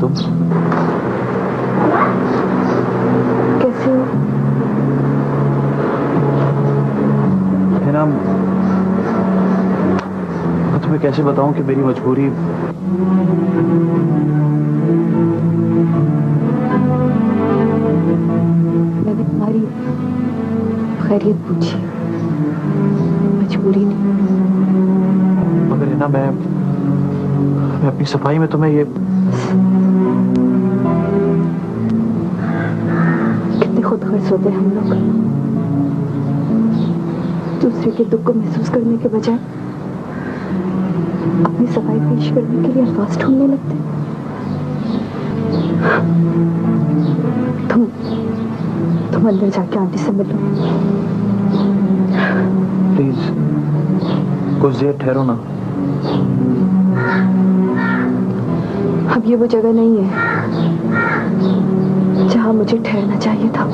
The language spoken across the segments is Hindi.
तुम कैसे हो? हिना, मैं तुम्हें कैसे बताऊं कि मेरी मजबूरी। मैंने तुम्हारी खैरियत पूछी, मजबूरी नहीं। मगर हिना, मैं अपनी सफाई में तुम्हें ये खुद खर्च होते हैं हम लोग, दूसरे के दुख को महसूस करने के बजाय अपनी सफाई पेश करने के लिए अल्फाज ढूंढने लगते हैं। तुम अंदर जाके आंटी से मिलो प्लीज। कुछ देर ठहरो ना। अब ये वो जगह नहीं है जहां मुझे ठहरना चाहिए था।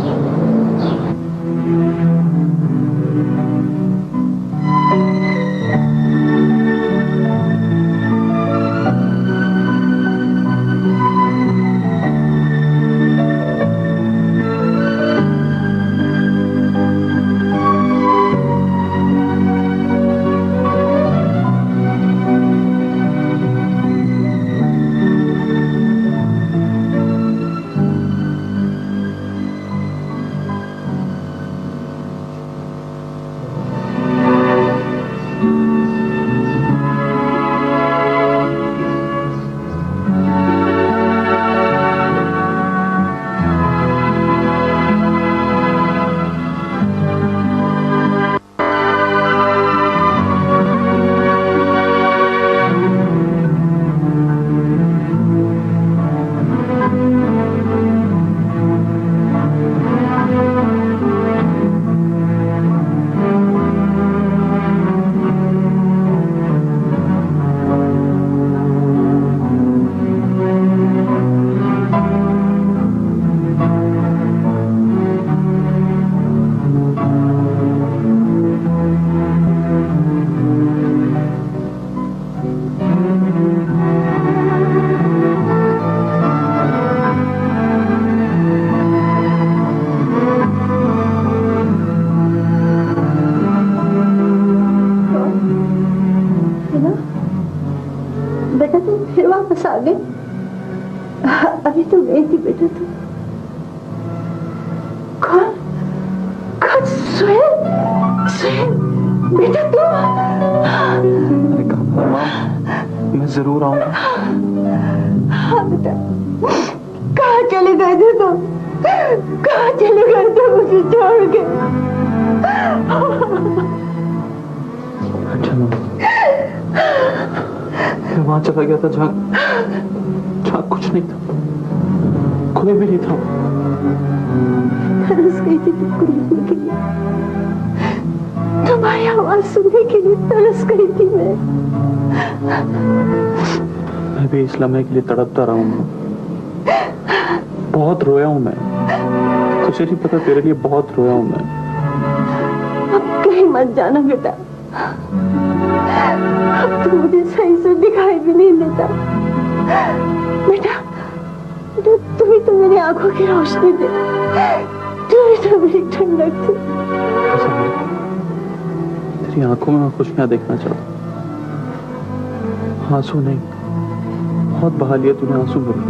बेटा तुम फिर वापस आ गए। अभी तो गई थी बेटा तुम। कौन कौन? सुहेल, सुहेल बेटा तुम। मैंने कहा माँ, मैं जरूर आऊंगा। हाँ बेटा, कहाँ चले गए थे तुम? कहाँ चले गए थे मुझे छोड़ के? अच्छा मैं वहां चला गया था जहाँ कुछ नहीं था, कोई भी नहीं था। तरस गई थी तुमको देखने के लिए, तुम्हारी आवाज सुनने के लिए तरस गई थी मैं भी इस लम्हे के लिए तड़पता रहा हूँ। बहुत रोया हूँ मैं, तुझे नहीं पता, तेरे लिए बहुत रोया हूँ मैं। अब कहीं मत जाना बेटा, अब तो मुझे सही से दिखाई भी नहीं देता। बेटा तुम ही तो मेरी आंखों की रोशनी थे, तुम ही तो मेरी ठंडक थी। तेरी आंखों में मैं खुशियां देखना चाहता हूँ, आंसू नहीं। बहुत बहा लिया तूने आंसू मेरे,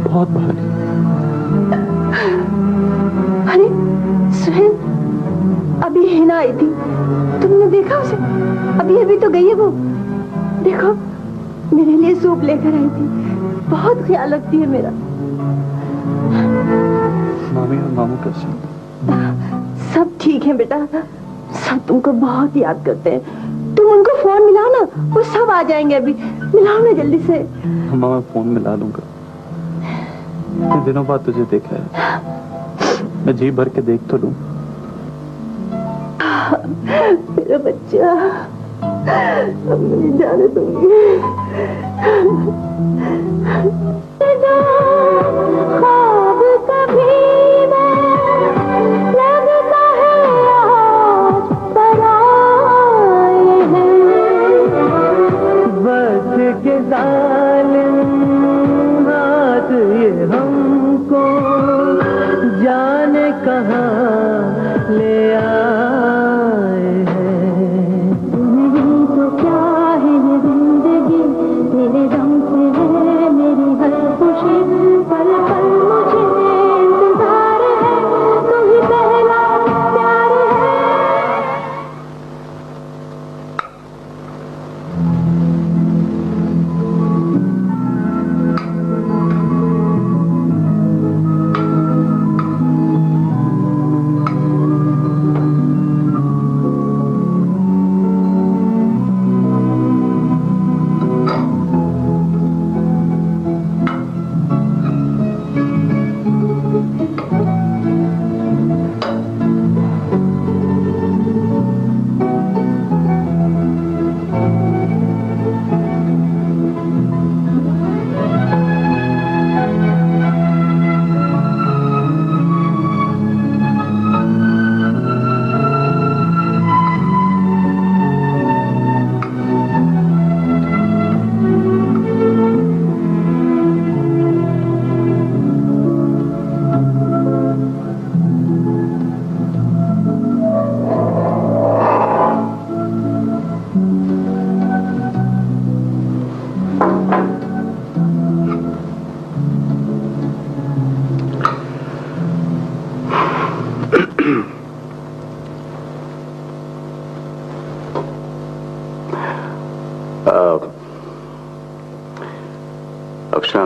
बहुत बहा लिया। अरे सुहेल, अभी हिना आई थी, तुमने देखा उसे? अभी तो गई है वो। देखो मेरे लिए सूप लेकर आई थी, बहुत ख्याल रखती है मेरा। मामी और मामू कैसे? सब ठीक है बेटा, सब तुमको बहुत याद करते हैं। तुम उनको फोन मिलाओ ना, वो सब आ जाएंगे। अभी मिलाओ ना जल्दी से। मामा फोन मिला लूंगा। इतने दिनों बाद तुझे देखा है, मैं जी भर के देख तो लूं। मेरा बच्चा, अब मुझे जाने दूंगी। ख्वाब कभी लगता है आज पराए हैं, बस के जालिम हाथ ये हमको जाने कहाँ ले आए हैं। नहीं तो क्या है ये जिंदगी, तेरे गम से है मेरी हर खुशी, पल पल मुझे इंतजार है, तू ही पहला प्यार है। अफशा,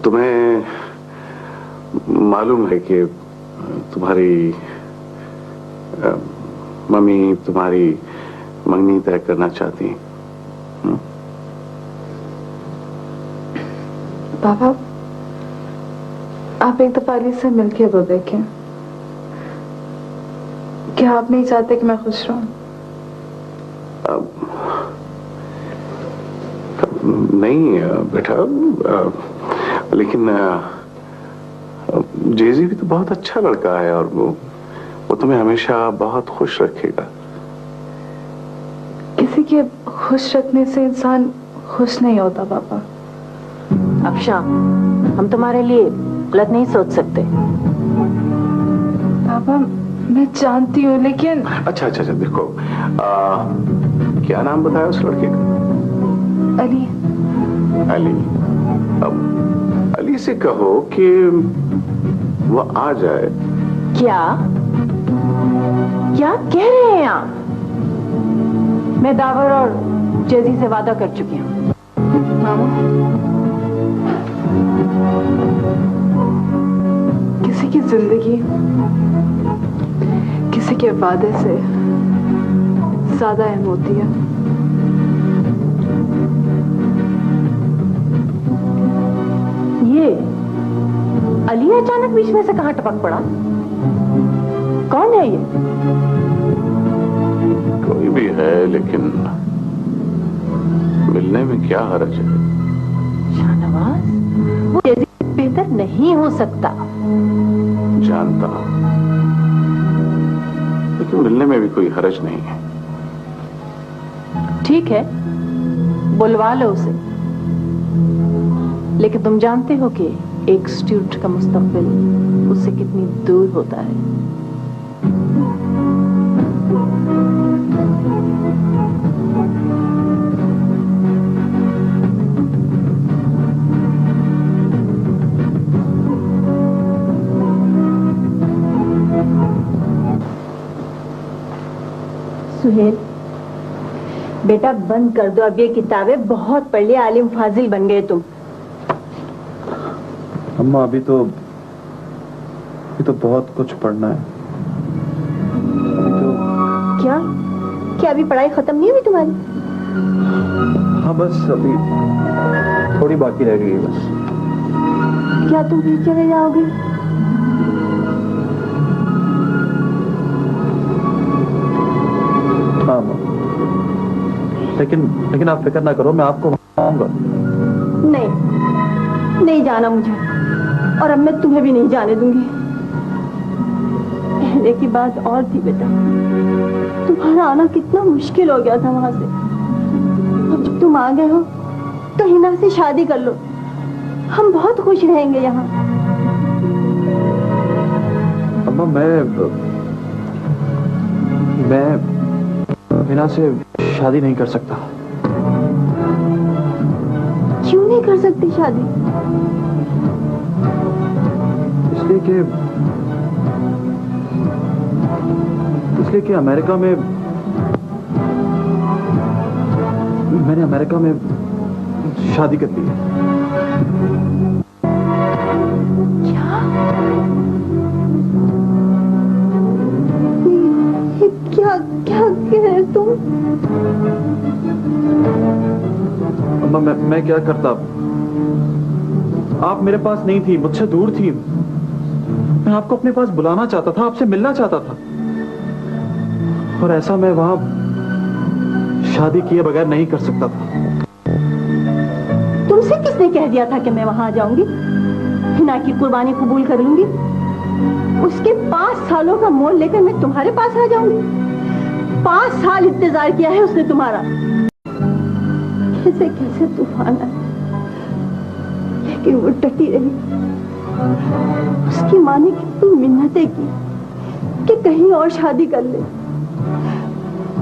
तुम्हें मालूम है कि तुम्हारी मम्मी तुम्हारी मंगनी तय करना चाहती हैं? पापा, आप एक दफा अली से मिलके तो देखें। क्या आप नहीं चाहते कि मैं खुश रहूं? नहीं बेटा, लेकिन जेजी भी तो बहुत अच्छा लड़का है और वो तुम्हें हमेशा बहुत खुश रखेगा। किसी के खुश रखने से इंसान खुश नहीं होता पापा। अफशा, हम तुम्हारे लिए गलत नहीं सोच सकते। पापा, मैं जानती हूँ लेकिन। अच्छा, देखो, क्या नाम बताया उस लड़के का? अली। अली। अब अली से कहो कि वो आ जाए। क्या कह रहे हैं आप? मैं दावर और जेजी से वादा कर चुकी हूँ। मामा, किसी की जिंदगी किसी के वादे से ज्यादा अहम होती है। ये अली अचानक बीच में से कहां टपक पड़ा? कौन है ये? कोई भी है, लेकिन मिलने में क्या हर्ज है? शाहनवाज, वो जेजी से बेहतर नहीं हो सकता। जानता, लेकिन मिलने में भी कोई हर्ज नहीं है। ठीक है, बुलवा लो उसे। लेकिन तुम जानते हो कि एक स्टूडेंट का मुस्तकबिल उससे कितनी दूर होता है। सुहेल, बेटा बंद कर दो अब ये किताबें, बहुत पढ़ लिया, आलिम फाजिल बन गए तुम। अम्मा, अभी तो बहुत कुछ पढ़ना है। अभी तो क्या अभी पढ़ाई खत्म नहीं हुई तुम्हारी? हाँ, बस अभी थोड़ी बाकी रह गई है बस। क्या तुम फिर चले जाओगे? हाँ माँ, लेकिन आप फिक्र ना करो, मैं आपको आऊंगा। नहीं जाना मुझे, और अब मैं तुम्हें भी नहीं जाने दूंगी। पहले की बात और थी बेटा, तुम्हारा आना कितना मुश्किल हो गया था वहां से। अब जब तुम आ गए हो तो हिना से शादी कर लो, हम बहुत खुश रहेंगे यहाँ। अम्मा मैं हिना से शादी नहीं कर सकता। क्यों नहीं कर सकती शादी? इसलिए कि अमेरिका में मैंने अमेरिका में शादी कर ली है। क्या? ये क्या क्या कह रहे हो तुम? अम्मा मैं क्या करता? आप मेरे पास नहीं थी, मुझसे दूर थी। मैं आपको अपने पास बुलाना चाहता था, आपसे मिलना चाहता था, और ऐसा मैं वहां शादी किए बगैर नहीं कर सकता था। तुमसे किसने कह दिया था कि मैं वहां आ जाऊंगी? हिना की कुर्बानी कबूल कर लूंगी, उसके 5 सालों का मोल लेकर मैं तुम्हारे पास आ जाऊंगी। 5 साल इंतजार किया है उसने तुम्हारा। कैसे कैसे तूफान आए, लेकिन वो डटी रही। उसकी माँ ने कितनी मिन्नतें की कि कहीं और शादी कर ले,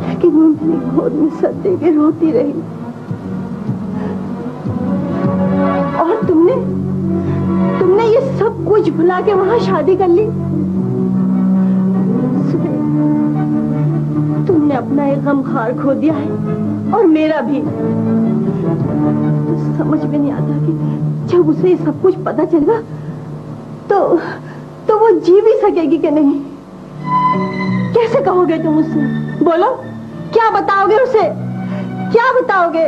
लेकिन वो मेरी गोद में सर दे के रोती रही। और तुमने ये सब कुछ भुला के वहां शादी कर ली। तुमने अपना एक गमखार खो दिया है, और मेरा भी। तो समझ में नहीं आता कि जब उसे ये सब कुछ पता चलेगा तो वो जी भी सकेगी कि नहीं। कैसे कहोगे तुम उससे? बोलो, क्या बताओगे उसे? क्या बताओगे?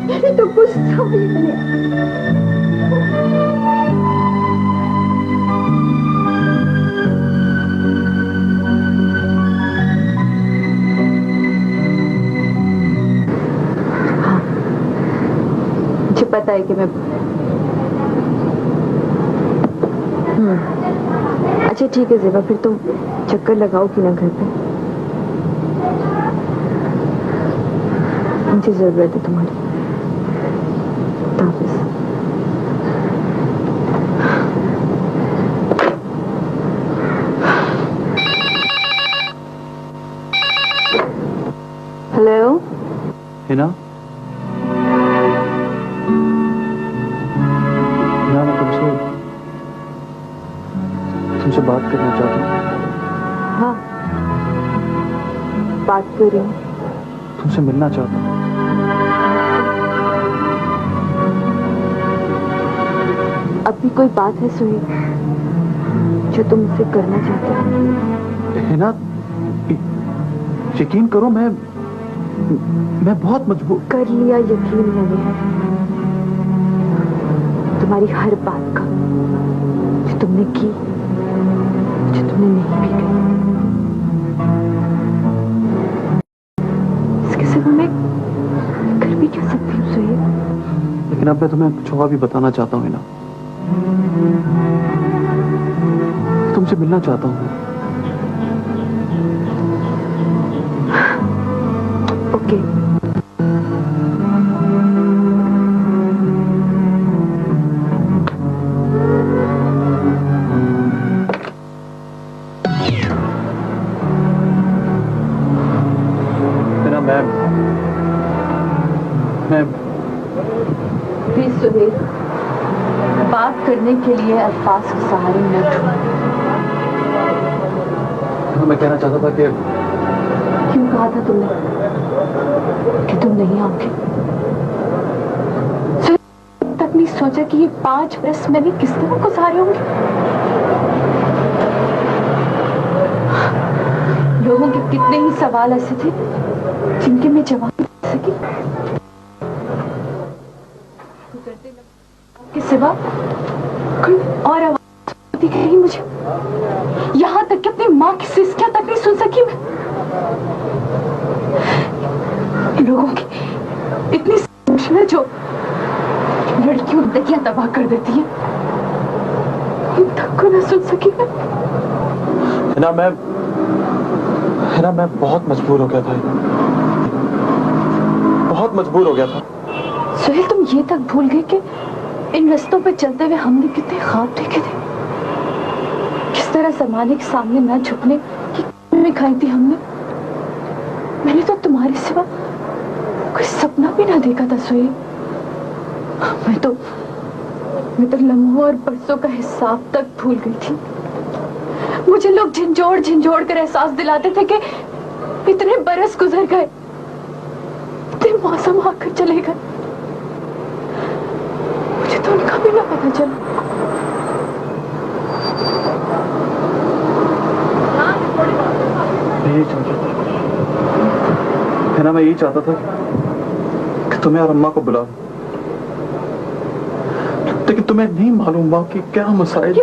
मेरे तो कुछ समझ में नहीं आता। मुझे पता है कि मैं अच्छा ठीक है ज़ेबा, फिर तुम चक्कर लगाओ कि ना घर पे। मुझे जरूरत है तुम्हारी। ताबिज़। हेलो हिना, मैं तुमसे बात करना चाहता हूँ। हाँ, बात कर रही हूँ। तुमसे मिलना चाहता हूँ। अभी कोई बात है सुहेल जो तुम मुझसे करना चाहते हो? हिना, यकीन करो, मैं बहुत मजबूर। कर लिया यकीन मैंने तुम्हारी हर बात का, जो तुमने की, जो तुमने नहीं भी की। इसके सिवा मैं कर भी क्या सकती हूँ सुहेल? लेकिन अब मैं तुम्हें कुछ और भी बताना चाहता हूँ हिना। तुमसे मिलना चाहता हूँ। ओके। मैं प्लीज सुहेल, बात करने के लिए अल्फाज के सहारे न ढूंढो। मैं कहना चाहता था कि क्यों कहा था तुमने कि तुम नहीं आओगे? तक नहीं सोचा कि ये 5 वर्ष मैंने किस तरह गुजारे होंगे? लोगों के कितने ही सवाल ऐसे थे जिनके मैं जवाब नहीं दे सकी। सिवा कोई और आवाज दिख रही मुझे। यहाँ तक कि अपनी माँ की सिसकियां तक नहीं सुन सकी मैं। लोगों की इतनी सोच है जो लड़कियों की जिंदगियां तबाह कर देती है, उन तक को न सुन सकी मैं। मैं बहुत मजबूर हो गया था, बहुत मजबूर हो गया था। सुहेल, तुम ये तक भूल गए कि इन रास्तों पे चलते हुए हमने कितने ख्वाब देखे थे, किस तरह जमाने के सामने न झुकने की कसमें खाई थी हमने। मैंने तो तुम्हारे सिवा कोई सपना भी ना देखा था सुहेल। मैं तो लम्हों और बरसों का हिसाब तक भूल गई थी। मुझे लोग झिंझोड़ झिंझोड़ कर एहसास दिलाते थे कि इतने बरस गुजर गए, इतने मौसम आकर चले गए, मुझे तो उनका भी ना पता चला। मैं यही चाहता था कि तुम्हें और अम्मा को बुलाऊं, लेकिन तुम्हें नहीं मालूम वहां कि क्या मसाइल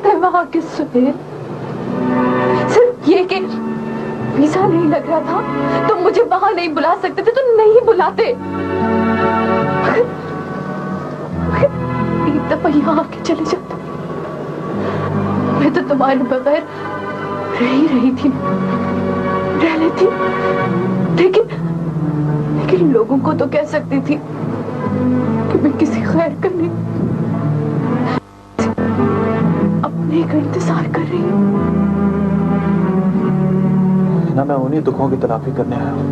थे वहां के सुहेल। सिर्फ ये कि वीजा नहीं लग रहा था, तुम मुझे वहां नहीं बुला सकते थे, तुम नहीं बुलाते। एक दफा यहाँ आके चले जाते, मैं तो तुम्हारे बगैर रह ही रही थी, रह लेती। लेकिन लोगों को तो कह सकती थी कि मैं किसी खैर का नहीं, अपने का इंतजार कर रही हूँ। ना मैं उन्हीं दुखों की तलाफी करने आया हूँ।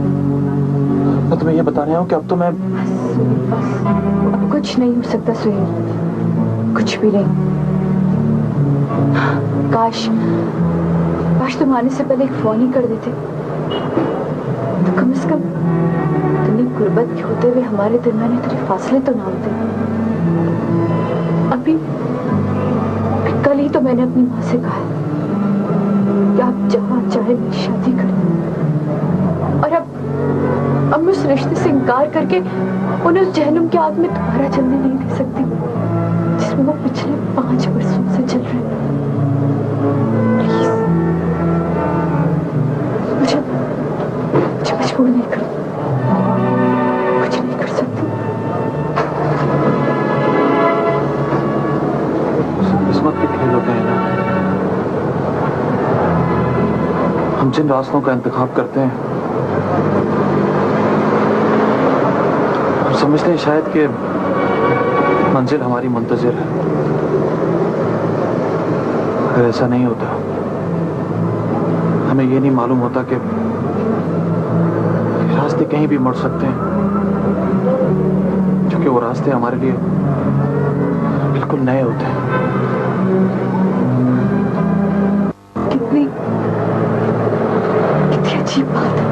मैं तुम्हें ये बताने आया हूँ कि अब तो मैं बस अब कुछ नहीं हो सकता सुहेल, कुछ भी नहीं। काश तुम आने से पहले एक फोन ही कर देते, तो कम से कम इतनी गुर्बत के होते हुए हमारे दरमियान इतने फासले तो ना होते। अभी कल ही तो मैंने अपनी माँ से कहा कि आप जहाँ चाहे मेरी शादी करें, और अब मैं उस रिश्ते से इनकार करके उन्हें उस जहन्नुम की आग में दोबारा चलने नहीं दे सकती जिसमें वो पिछले 5 वर्षों से चल रहे हैं। मुझे मजबूर नहीं करो, कुछ नहीं कर सकती। किस्मत के खेल होते हैं ना, हम जिन रास्तों का इंतखाब करते हैं हम समझते हैं शायद कि मंजिल हमारी मुंतजिर है, अगर ऐसा नहीं होता हमें ये नहीं मालूम होता कि रास्ते कहीं भी मुड़ सकते हैं, क्योंकि वो रास्ते हमारे लिए बिल्कुल नए होते हैं। कितनी अजीब बात है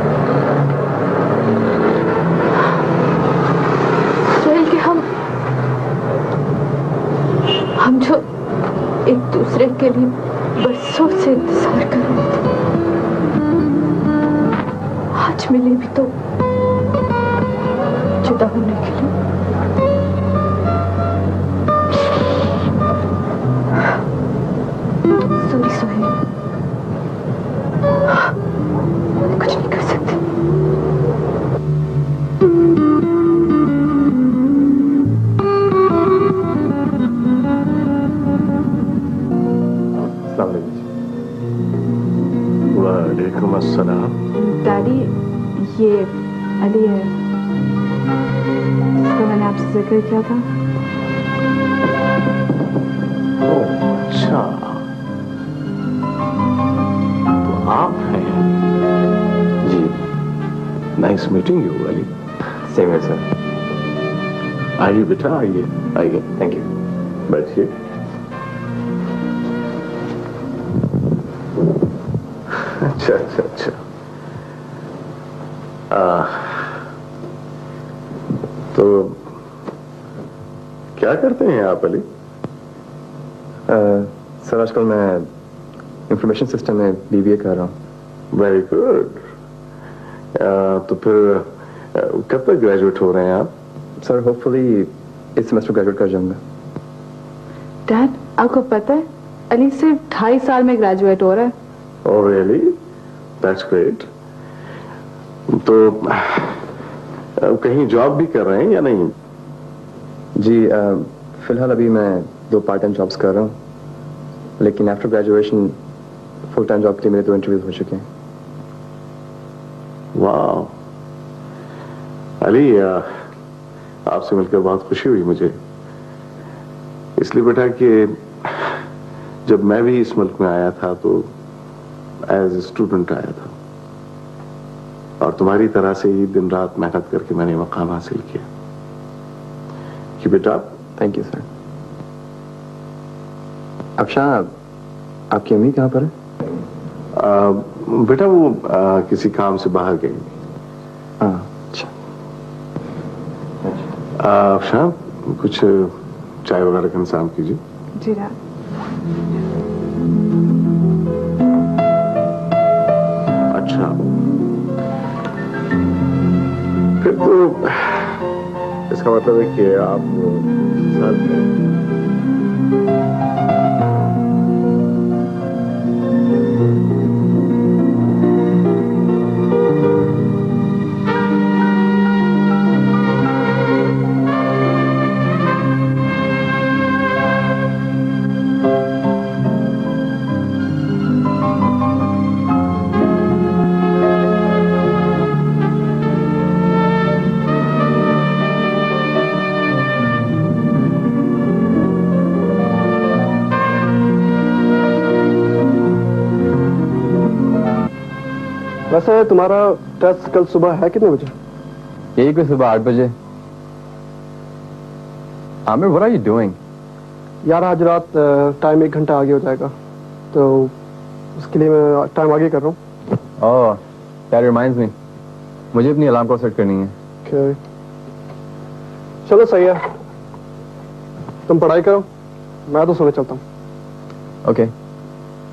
सुहेल कि हम जो एक दूसरे के लिए बरसों से इंतजार कर रहे थे, आज मिले भी तो जुदा होने के लिए। सॉरी सुहेल, कुछ नहीं कर सकते। वालेकुम अस्सलाम। डैडी, ये अली है, तो मैंने आपसे जिक्र किया था। अच्छा, तो आप हैं? जी, nice meeting you Ali. Same है सर। आइए बेटा, आइए आइए, थैंक यू। बैठिए। अच्छा अच्छा अच्छा, तो क्या करते हैं आप अली? सर आजकल मैं इंफॉर्मेशन सिस्टम में बीबीए कर रहा हूँ। Very good. तो फिर कब तक ग्रेजुएट हो रहे हैं आप? सर होपफुली इस सेमेस्टर ग्रेजुएट कर जाऊंगा। डैड, आपको पता है अली सिर्फ 2.5 साल में ग्रेजुएट हो रहा है। Oh really? That's great. तो कहीं जॉब भी कर रहे हैं या नहीं? जी फिलहाल अभी मैं 2 पार्ट टाइम जॉब्स कर रहा हूँ, लेकिन after graduation full time job के लिए मेरे 2 इंटरव्यूज हो चुके हैं। वाह अली, आपसे मिलकर बहुत खुशी हुई मुझे, इसलिए बेटा कि जब मैं भी इस मुल्क में आया था तो एज ए स्टूडेंट आया था, और तुम्हारी तरह से ही दिन रात मेहनत करके मैंने मकाम हासिल किया कि बेटा। Thank you sir. अफशान, आपकी अम्मी कहाँ पर है? बेटा वो किसी काम से बाहर गई। अच्छा। अफशान, कुछ चाय वगैरह का इंतजाम कीजिए। जी डैड। अच्छा, फिर तो इसका मतलब है कि आप साथ में वैसे तुम्हारा टेस्ट कल सुबह है कितने बजे? यही कोई सुबह 8 बजे। Aamir, what are you doing? यार आज रात टाइम 1 घंटा आगे हो जाएगा, तो उसके लिए मैं टाइम आगे कर रहा हूँ। ओह, that reminds me, मुझे अपनी अलार्म क्लॉक सेट करनी है। Okay. चलो सही है, तुम पढ़ाई करो, मैं तो सोने चलता हूँ। Okay,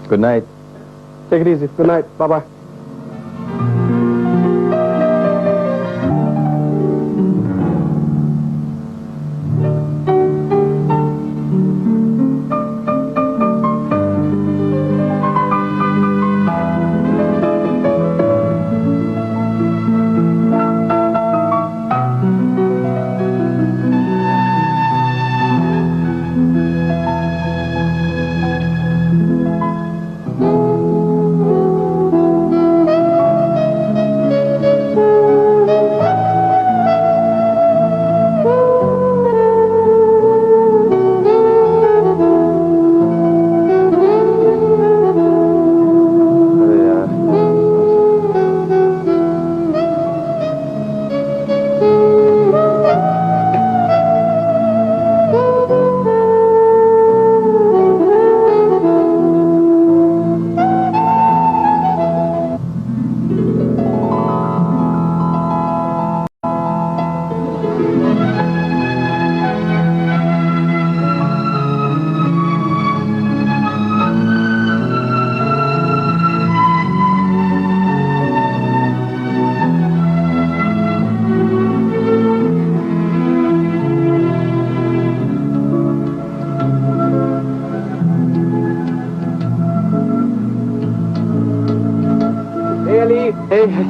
good night. Take it easy, good night, bye bye.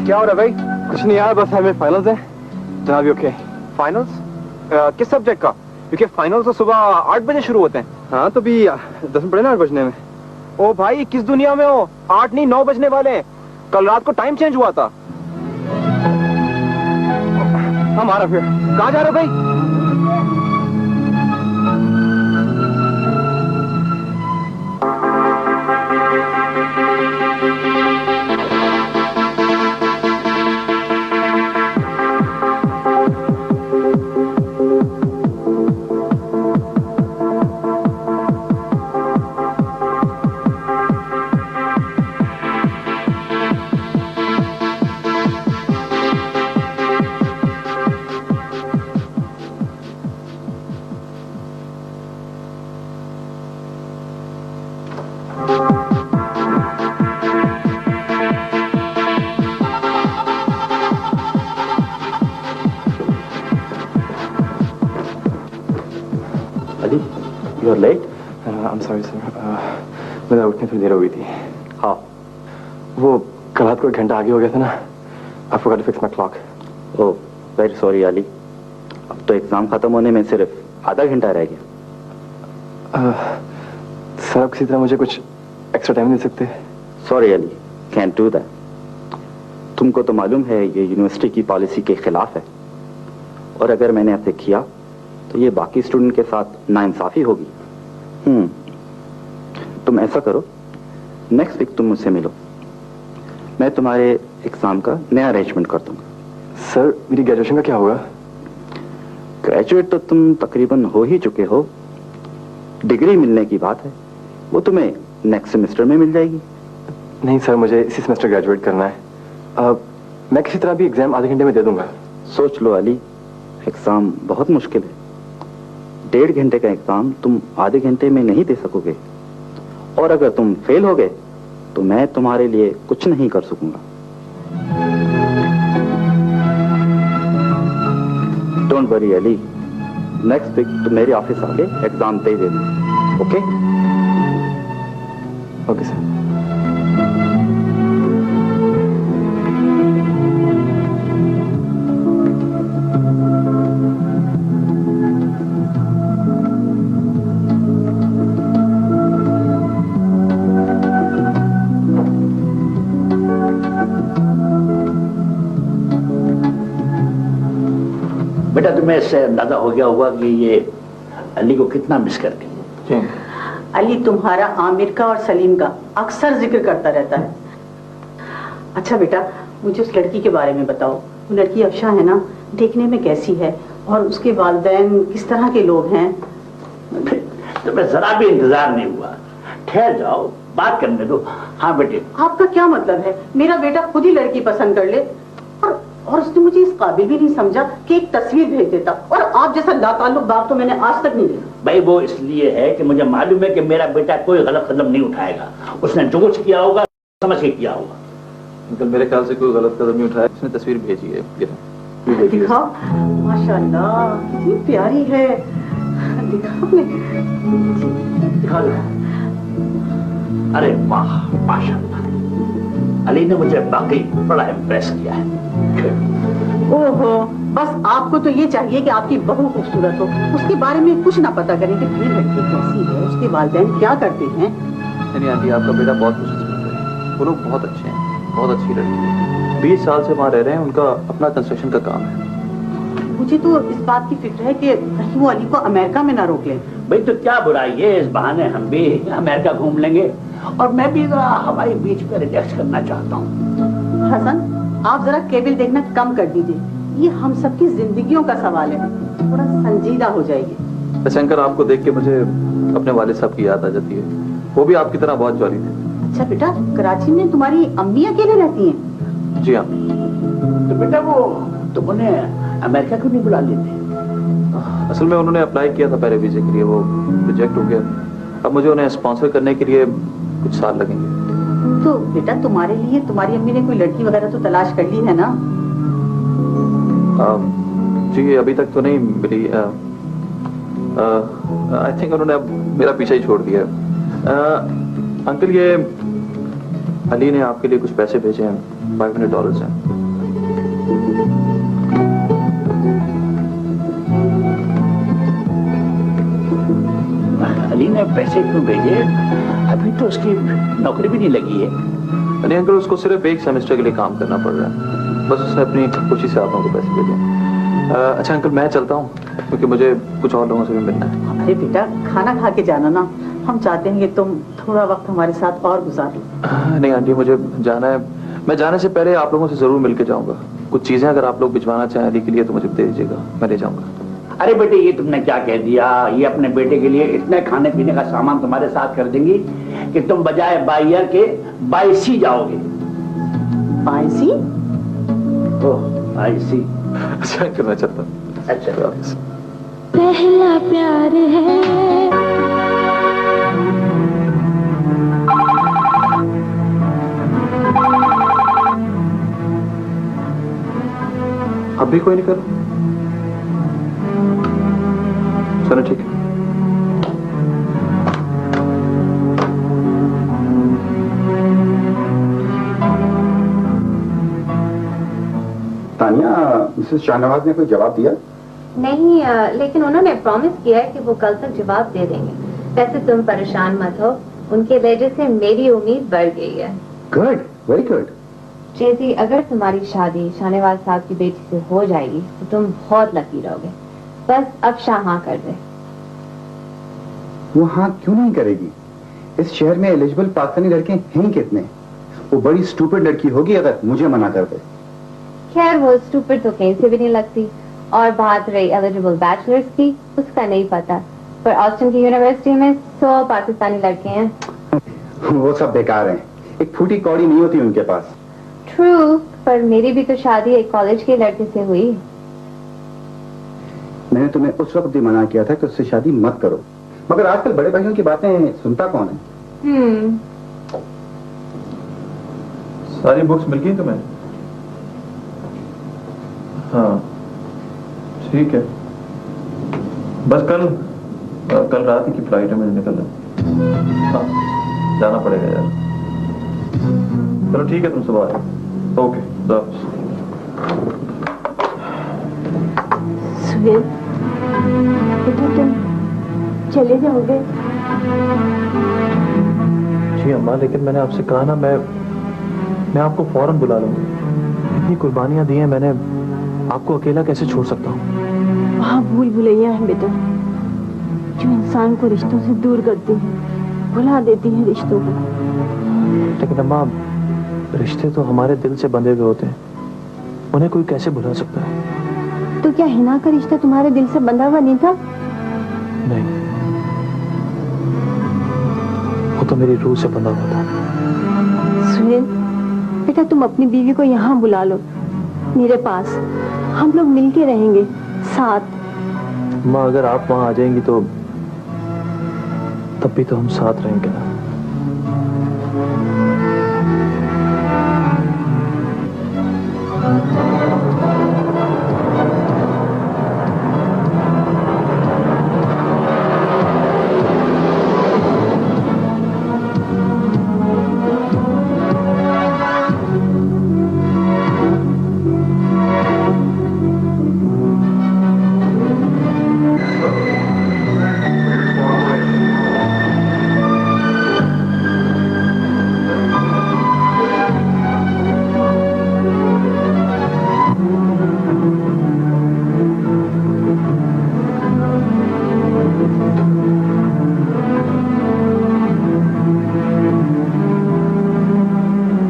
क्या हो रहा है भाई? कुछ नहीं यार, बस हमें फाइनल्स है जनाब। Okay, finals? किस सब्जेक्ट का? क्योंकि फाइनल्स तो सुबह 8 बजे शुरू होते हैं। हाँ तो भी 10 मिनट पड़े ना 8 बजने में। ओ भाई, किस दुनिया में हो? 8 नहीं 9 बजने वाले हैं। कल रात को टाइम चेंज हुआ था। हमारा फिर कहाँ जा रहे हो भाई? You are late? I'm sorry sir. मेरा उठने थोड़ी देर हो गई थी. हाँ. वो कल रात को 1 घंटा आगे हो गया था ना. I forgot to fix my clock. Oh, very sorry Ali. अब तो एग्जाम खत्म होने में सिर्फ आधा घंटा रह गया. सर आप किसी तरह मुझे कुछ एक्स्ट्रा टाइम दे सकते हैं? Sorry Ali, can't do that. तुमको तो मालूम है ये यूनिवर्सिटी की पॉलिसी के खिलाफ है, और अगर मैंने ऐसे किया तो ये बाकी स्टूडेंट के साथ नाइंसाफी होगी. तुम ऐसा करो, नेक्स्ट वीक तुम मुझसे मिलो, मैं तुम्हारे एग्जाम का नया अरेंजमेंट कर दूंगा. सर मेरी ग्रेजुएशन का क्या होगा? ग्रेजुएट तो तुम तकरीबन हो ही चुके हो. डिग्री मिलने की बात है, वो तुम्हें नेक्स्ट सेमेस्टर में मिल जाएगी. नहीं सर, मुझे इसी सेमेस्टर ग्रेजुएट करना है. मैं किसी तरह भी एग्जाम आधे घंटे में दे दूंगा. सोच लो अली, एग्जाम बहुत मुश्किल है. 1.5 घंटे का एग्जाम तुम आधे घंटे में नहीं दे सकोगे, और अगर तुम फेल हो गए तो मैं तुम्हारे लिए कुछ नहीं कर सकूंगा. Don't worry Ali, next week तुम मेरे ऑफिस आके एग्जाम दे देना. ओके? Okay sir. बेटा तुम्हें इससे अंदाजा हो गया होगा कि ये अली को कितना मिस करती है. अली तुम्हारा आमिर का और सलीम का अक्सर जिक्र करता रहता है. अच्छा बेटा, मुझे उस लड़की के बारे में बताओ. वो लड़की अफशा है ना, देखने में कैसी है, और उसके वालिदैन किस तरह के लोग हैं? तुम्हें जरा भी इंतजार नहीं हुआ. ठहर जाओ, बात करने दो. हाँ बेटे. आपका क्या मतलब है? मेरा बेटा खुद ही लड़की पसंद कर ले, और उसने मुझे इस काबिल भी नहीं समझा कि एक तस्वीर भेज देता, और आप जैसा लाताल्लुक बाप तो मैंने आज तक नहीं देखा. भाई वो इसलिए है कि मुझे मालूम है कि मेरा बेटा कोई गलत कदम नहीं उठाएगा. उसने जो कुछ किया होगा समझ के किया होगा. अंकल मेरे ख्याल से कोई गलत कदम नहीं उठाया. उसने तस्वीर भेजी है. दिखाओ. माशाल्लाह कितनी प्यारी है. दिखाओ. दिखा लो. अरे वाह माशाल्लाह, अली ने मुझे बाकी बड़ा इम्प्रेस किया है. ओहो, बस आपको तो ये चाहिए कि आपकी बहू खूबसूरत हो, उसके बारे में कुछ ना पता करें कि ये लड़की कैसी है, उसके वालिदैन क्या करते हैं. नहीं आंटी, आपका बेटा बहुत खुशकिस्मत है. वो लोग बहुत अच्छे हैं, बहुत अच्छी लड़की है. 20 साल से वहाँ रह रहे हैं. उनका अपना कंस्ट्रक्शन का काम है. मुझे तो इस बात की फिक्र है कि कहीं वो अली को अमेरिका में ना रोक ले. भाई तो क्या बुराई है, इस बहाने हम भी अमेरिका घूम लेंगे, और मैं भी जरा हवाई बीच पर रिलैक्स करना चाहता हूँ. हसन, आप जरा केबल देखना कम कर दीजिए. ये हम सबकी जिंदगियों का सवाल है, थोड़ा संजीदा हो जाएगी. शंकर, आपको देख के मुझे अपने वालिद साहब की याद आ जाती है. वो भी आपकी तरह बहुत जॉली थे. अच्छा बेटा, कराची में तुम्हारी अम्मी अकेले रहती हैं? जी हाँ. तो बेटा वो तुम उन्हें अमेरिका क्यों नहीं बुला लेते? असल में उन्होंने अप्लाई किया था पहले वीजे के लिए, वो रिजेक्ट हो गया. अब मुझे उन्हें स्पॉन्सर करने के लिए कुछ साल लगेंगे. तो बेटा तुम्हारे लिए तुम्हारी अम्मी ने कोई लड़की वगैरह तो तलाश कर ली है ना? जी अभी तक तो नहीं मिली. आई थिंक उन्होंने अब मेरा पीछा ही छोड़ दिया. अंकल, ये अली ने आपके लिए कुछ पैसे भेजे हैं. $500 हैं. अली ने पैसे क्यों भेजे? अभी तो उसकी नौकरी भी नहीं लगी है. नहीं अंकल, उसको सिर्फ 1 सेमेस्टर के लिए काम करना पड़ रहा है. बस उसने अपनी खुशी से आप लोगों को पैसे भेजे. अच्छा अंकल, मैं चलता हूँ क्योंकि मुझे कुछ और लोगों से भी मिलना है. अरे बेटा, खाना खा के जाना ना. हम चाहते हैं कि तुम थोड़ा वक्त हमारे साथ और गुजारो. नहीं आंटी, मुझे जाना है. मैं जाने से पहले आप लोगों से जरूर मिलके जाऊंगा. कुछ चीजें अगर आप लोग भिजवाना चाहें अली के लिए तो मुझे दे दीजिएगा, मैं ले जाऊंगा. अरे बेटे, ये तुमने क्या कह दिया? ये अपने बेटे के लिए इतने खाने पीने का सामान तुम्हारे साथ कर देंगी कि तुम बजाय बाइयर के बाइसी जाओगे. बाइसी? ओह बाइसी. अच्छा अंकल, मैं चलता हूँ. अच्छा. पहला प्यार है. अब भी कोई नहीं कर. चलो ठीक है. मिसेस शाहनवाज ने कोई जवाब दिया? नहीं, लेकिन उन्होंने प्रॉमिस किया है कि वो कल तक जवाब दे देंगे। वैसे तुम परेशान मत हो, उनके वजह से मेरी उम्मीद बढ़ गई है। Good, very good. जेजी, अगर तुम्हारी शादी शाहनवाज साहब की बेटी से हो जाएगी तो तुम बहुत लकी रहोगे। बस अब शाह हाँ कर दे। वो हाँ क्यों नहीं करेगी? इस शहर में एलिजिबल पाकिस्तानी लड़के हैं कितने? वो बड़ी स्टूपिड लड़की होगी अगर मुझे मना कर दे। खैर, वो स्टूपिड तो कहीं से भी नहीं लगती। और बात रही एलिजिबल बैचलर्स की, उसका नहीं पता, पर ऑस्टिन की यूनिवर्सिटी में 100 पाकिस्तानी लड़के हैं। वो सब बेकार हैं, एक फूटी कौड़ी नहीं होती उनके पास। ट्रू, पर मेरी भी तो शादी एक कॉलेज के लड़के से हुई। मैंने तुम्हें उस वक्त भी मना किया था कि उससे शादी मत करो, मगर आजकल बड़े भाइयों की बातें सुनता कौन है? सारी बुक्स मिल गई तुम्हें? हाँ ठीक है, बस कल रात की फ्लाइट है, मुझे निकलना। हाँ जाना पड़ेगा यार। चलो ठीक है, तुम सुबह आओ। ओके, सुहेल, बेटा तुम चले जाओगे? जी अम्मा, लेकिन मैंने आपसे कहा ना, मैं आपको फौरन बुला लूंगा। इतनी कुर्बानियां दी हैं मैंने, आपको अकेला कैसे छोड़ सकता हूँ? वहाँ भूल भुलैया है बेटा, जो इंसान को रिश्तों से दूर करती है, भुला देती है रिश्तों को। लेकिन अम्मा, रिश्ते तो हमारे दिल से बंधे हुए होते हैं, उन्हें कोई कैसे भुला सकता है? तो क्या हिना का रिश्ता तुम्हारे दिल से बंधा हुआ नहीं था? नहीं, वो तो मेरी रूह से बंधा हुआ था। सुहेल बेटा, तुम अपनी बीवी को यहाँ बुला लो मेरे पास, हम लोग मिलके रहेंगे साथ। माँ, अगर आप वहां आ जाएंगी तो तब भी तो हम साथ रहेंगे ना।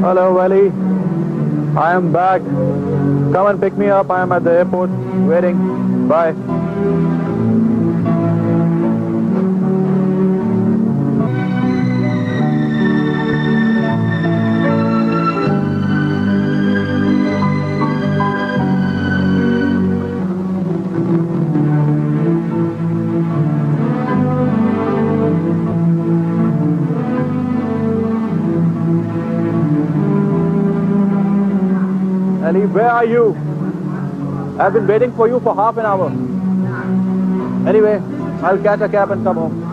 Hello, Wally. I am back. Come and pick me up. I am at the airport waiting. Bye. Ali, where are you? I've been waiting for you for half an hour. Anyway, I'll catch a cab and come home.